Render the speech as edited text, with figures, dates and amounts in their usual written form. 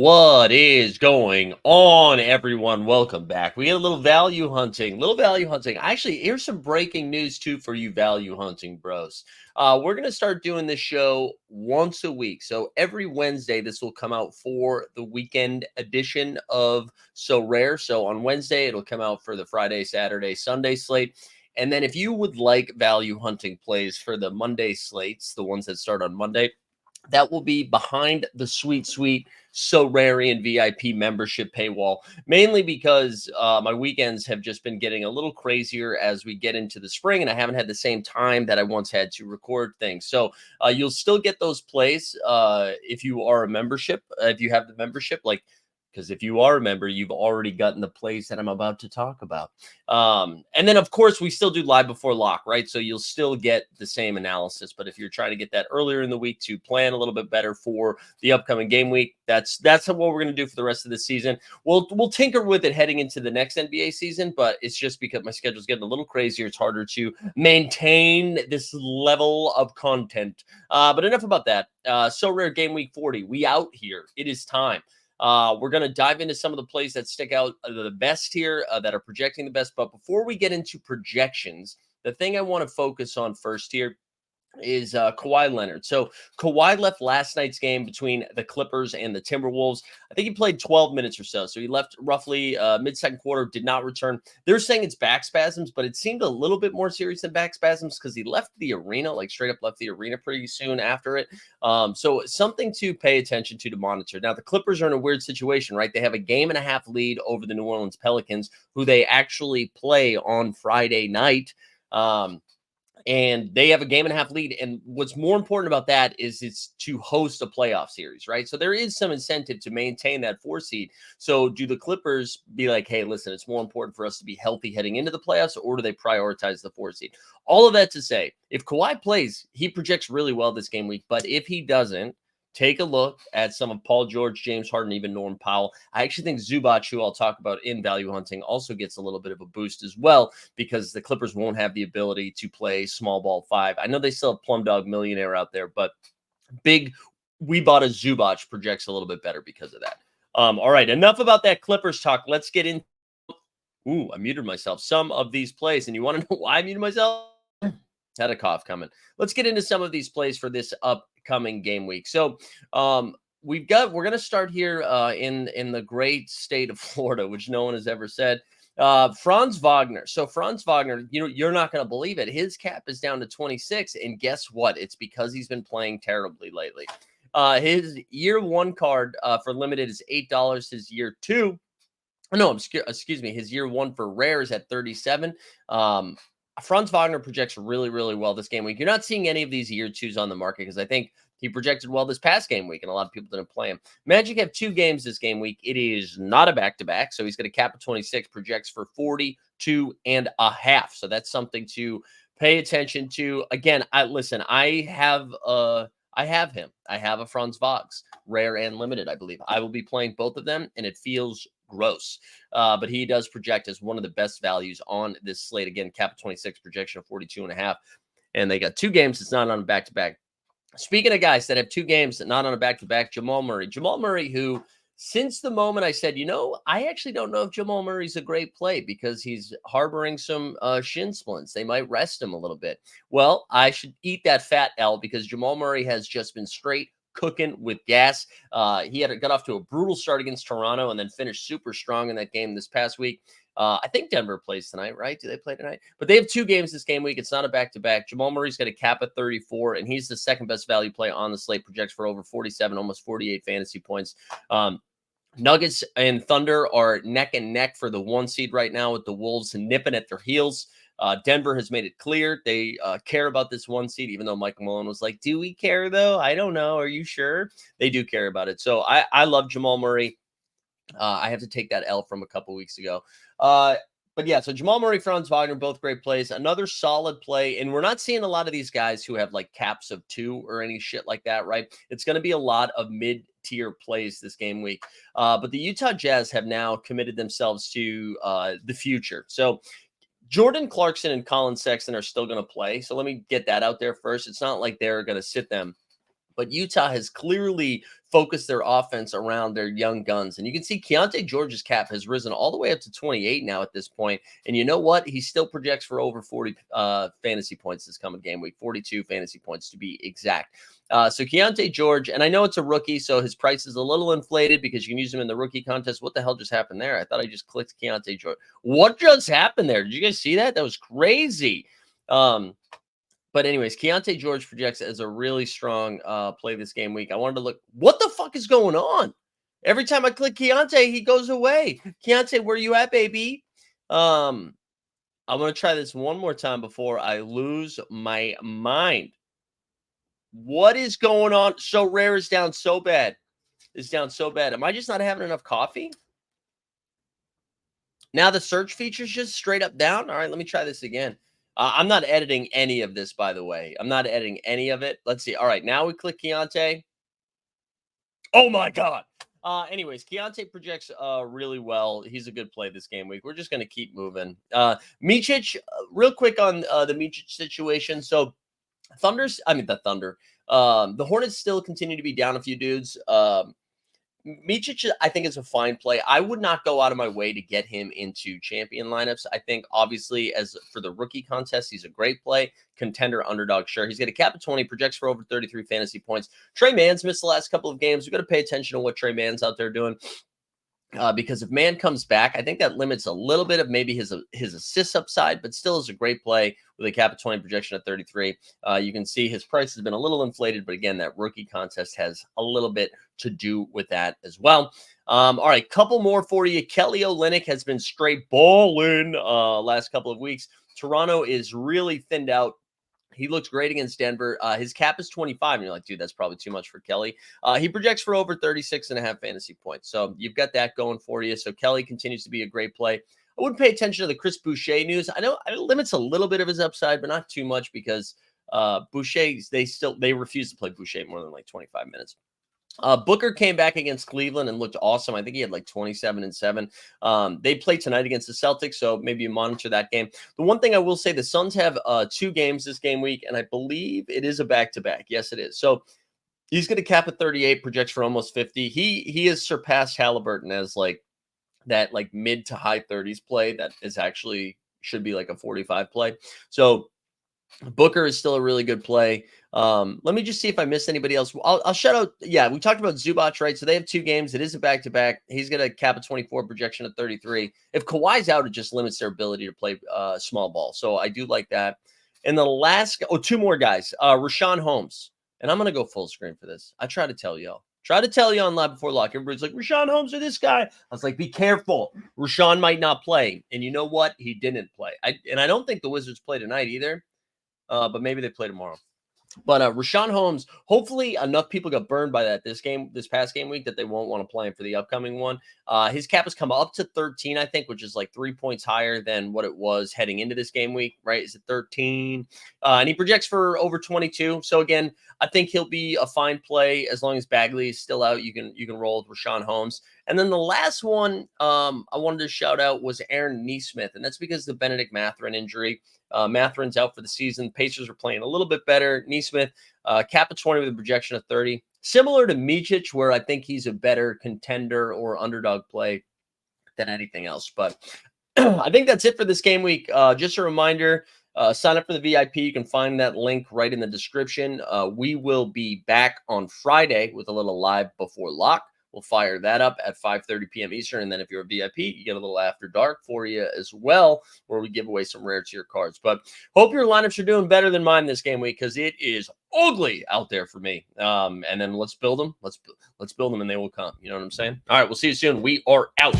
What is going on, everyone? Welcome back. We get a little value hunting. Actually, here's some breaking news too for you value hunting bros. We're gonna start doing this show once a week. So every Wednesday, this will come out for the weekend edition of Sorare. So on Wednesday, it'll come out for the Friday, Saturday, Sunday slate. And then if you would like value hunting plays for the Monday slates, the ones that start on Monday, that will be behind the sweet Sorarian VIP membership paywall, mainly because my weekends have just been getting a little crazier as we get into the spring, and I haven't had the same time that I once had to record things. So you'll still get those plays if you are a membership, if you have the membership, because if you are a member, you've already gotten the plays that I'm about to talk about. And then, of course, we still do live before lock, right? So you'll still get the same analysis. But if you're trying to get that earlier in the week to plan a little bit better for the upcoming game week, that's what we're going to do for the rest of the season. We'll tinker with it heading into the next NBA season, but it's just because my schedule's getting a little crazier. It's harder to maintain this level of content. But enough about that. Sorare game week 40. We out here. It is time. We're going to dive into some of the plays that stick out the best here, that are projecting the best. But before we get into projections, the thing I want to focus on first here is Kawhi Leonard. So Kawhi left last night's game between the Clippers and the Timberwolves. I think he played 12 minutes or so. So he left roughly mid-second quarter, did not return. They're saying it's back spasms, but it seemed a little bit more serious than back spasms because he left the arena, like straight up left the arena pretty soon after it. So something to pay attention to monitor. Now, the Clippers are in a weird situation, right? They have a game and a half lead over the New Orleans Pelicans, who they actually play on Friday night. And they have a game and a half lead. And what's more important about that is it's to host a playoff series, right? So there is some incentive to maintain that 4 seed. So do the Clippers be like, hey, listen, it's more important for us to be healthy heading into the playoffs, or do they prioritize the 4 seed? All of that to say, if Kawhi plays, he projects really well this game week. But if he doesn't, take a look at some of Paul George, James Harden, even Norm Powell. I actually think Zubac, who I'll talk about in value hunting, also gets a little bit of a boost as well, because the Clippers won't have the ability to play small ball 5. I know they still have Plum Dog Millionaire out there, but big we bought a Zubac projects a little bit better because of that. All right, enough about that Clippers talk. Let's get into I muted myself. Some of these plays, and you want to know why I muted myself? Had a cough coming. Let's get into some of these plays for this upcoming game week. So we're going to start here in the great state of Florida, which no one has ever said. Franz Wagner. So Franz Wagner, you're not going to believe it. His cap is down to 26, and guess what? It's because he's been playing terribly lately. His year 1 card for limited is $8. His year 2, no, excuse me, his year 1 for rare is at 37. Franz Wagner projects really, really well this game week. You're not seeing any of these year 2s on the market because I think he projected well this past game week, and a lot of people didn't play him. Magic have 2 games this game week. It is not a back-to-back, so he's going to cap at 26, projects for 42.5. So that's something to pay attention to. Again, I have him. I have a Franz Vogs, rare and limited, I believe. I will be playing both of them, and it feels gross. But he does project as one of the best values on this slate. Again, cap 26, projection of 42.5. And they got 2 games. It's not on a back-to-back. Speaking of guys that have 2 games not on a back-to-back, Jamal Murray, who since the moment I said, I actually don't know if Jamal Murray's a great play because he's harboring some shin splints. They might rest him a little bit. Well, I should eat that fat L because Jamal Murray has just been straight cooking with gas. He got off to a brutal start against Toronto and then finished super strong in that game this past week. I think Denver plays tonight, right? Do they play tonight? But they have 2 games this game week. It's not a back-to-back. Jamal Murray's got a cap at 34, and he's the second best value play on the slate. Projects for over 47, almost 48 fantasy points. Nuggets and Thunder are neck and neck for the 1 seed right now, with the Wolves nipping at their heels. Denver has made it clear they care about this 1 seed, even though Mike Malone was like, do we care, though? I don't know. Are you sure? They do care about it. So I love Jamal Murray. I have to take that L from a couple weeks ago. But yeah, so Jamal Murray, Franz Wagner, both great plays. Another solid play. And we're not seeing a lot of these guys who have like caps of 2 or any shit like that, right? It's going to be a lot of mid-tier plays this game week. But the Utah Jazz have now committed themselves to the future. So Jordan Clarkson and Colin Sexton are still going to play. So let me get that out there first. It's not like they're going to sit them but Utah has clearly focused their offense around their young guns. And you can see Keontae George's cap has risen all the way up to 28 now at this point. And you know what? He still projects for over 40 fantasy points this coming game week, 42 fantasy points to be exact. So Keontae George, and I know it's a rookie, so his price is a little inflated because you can use him in the rookie contest. What the hell just happened there? I thought I just clicked Keontae George. What just happened there? Did you guys see that? That was crazy. But anyways, Keontae George projects as a really strong play this game week. I wanted to look. What the fuck is going on? Every time I click Keontae, he goes away. Keontae, where you at, baby? I'm going to try this one more time before I lose my mind. What is going on? Sorare is down so bad. It's down so bad. Am I just not having enough coffee? Now the search feature's just straight up down. All right, let me try this again. I'm not editing any of this, by the way. I'm not editing any of it. Let's see. All right, now we click Keontae. Oh my God. Anyways, Keontae projects really well. He's a good play this game week. We're just going to keep moving. Micic, real quick on the Micic situation. So the Thunder. The Hornets still continue to be down a few dudes. Micic, I think, is a fine play. I would not go out of my way to get him into champion lineups. I think, obviously, as for the rookie contest, he's a great play. Contender, underdog, sure. He's got a cap of 20, projects for over 33 fantasy points. Trey Mann's missed the last couple of games. We've got to pay attention to what Trey Mann's out there doing. Because if Mann comes back, I think that limits a little bit of maybe his assist upside, but still is a great play with a cap of 20, projection at 33. You can see his price has been a little inflated, but again, that rookie contest has a little bit to do with that as well. All right, couple more for you. Kelly Olynyk has been straight balling last couple of weeks. Toronto is really thinned out. He looks great against Denver. His cap is 25. And you're like, dude, that's probably too much for Kelly. He projects for over 36.5 fantasy points. So you've got that going for you. So Kelly continues to be a great play. I wouldn't pay attention to the Chris Boucher news. I know it limits a little bit of his upside, but not too much because Boucher, they refuse to play Boucher more than like 25 minutes. Booker came back against Cleveland and looked awesome. I think he had like 27 and 7. They play tonight against the Celtics, so maybe you monitor that game. The one thing I will say, the Suns have 2 games this game week, and I believe it is a back-to-back. Yes, it is. So he's going to cap at 38, projects for almost 50. He has surpassed Halliburton as like that like mid to high 30s play that is actually should be like a 45 play. So Booker is still a really good play. Let me just see if I missed anybody else. I'll shout out. Yeah, we talked about Zubac, right? So they have 2 games. It is a back-to-back. He's got a cap of 24, projection of 33. If Kawhi's out, it just limits their ability to play small ball. So I do like that. And the last, 2 more guys. Rashawn Holmes. And I'm going to go full screen for this. I try to tell y'all. Try to tell you on Live Before Lock. Everybody's like, Rashawn Holmes or this guy. I was like, be careful. Rashawn might not play. And you know what? He didn't play. I don't think the Wizards play tonight either. But maybe they play tomorrow. But Rashawn Holmes, hopefully enough people got burned by that this past game week that they won't want to play him for the upcoming one. His cap has come up to 13, I think, which is like 3 points higher than what it was heading into this game week, right? Is it 13? And he projects for over 22. So again, I think he'll be a fine play as long as Bagley is still out. You can roll with Rashawn Holmes. And then the last one I wanted to shout out was Aaron Nesmith, and that's because the Benedict Mathurin injury. Matherin's out for the season. Pacers are playing a little bit better. Nesmith, cap of 20 with a projection of 30. Similar to Micic, where I think he's a better contender or underdog play than anything else. But I think that's it for this game week. Just a reminder, sign up for the VIP. You can find that link right in the description. We will be back on Friday with a little Live Before Lock. We'll fire that up at 5:30 p.m. Eastern. And then if you're a VIP, you get a little After Dark for you as well, where we give away some rare tier cards. But hope your lineups are doing better than mine this game week because it is ugly out there for me. And then let's build them. Let's build them and they will come. You know what I'm saying? All right, we'll see you soon. We are out.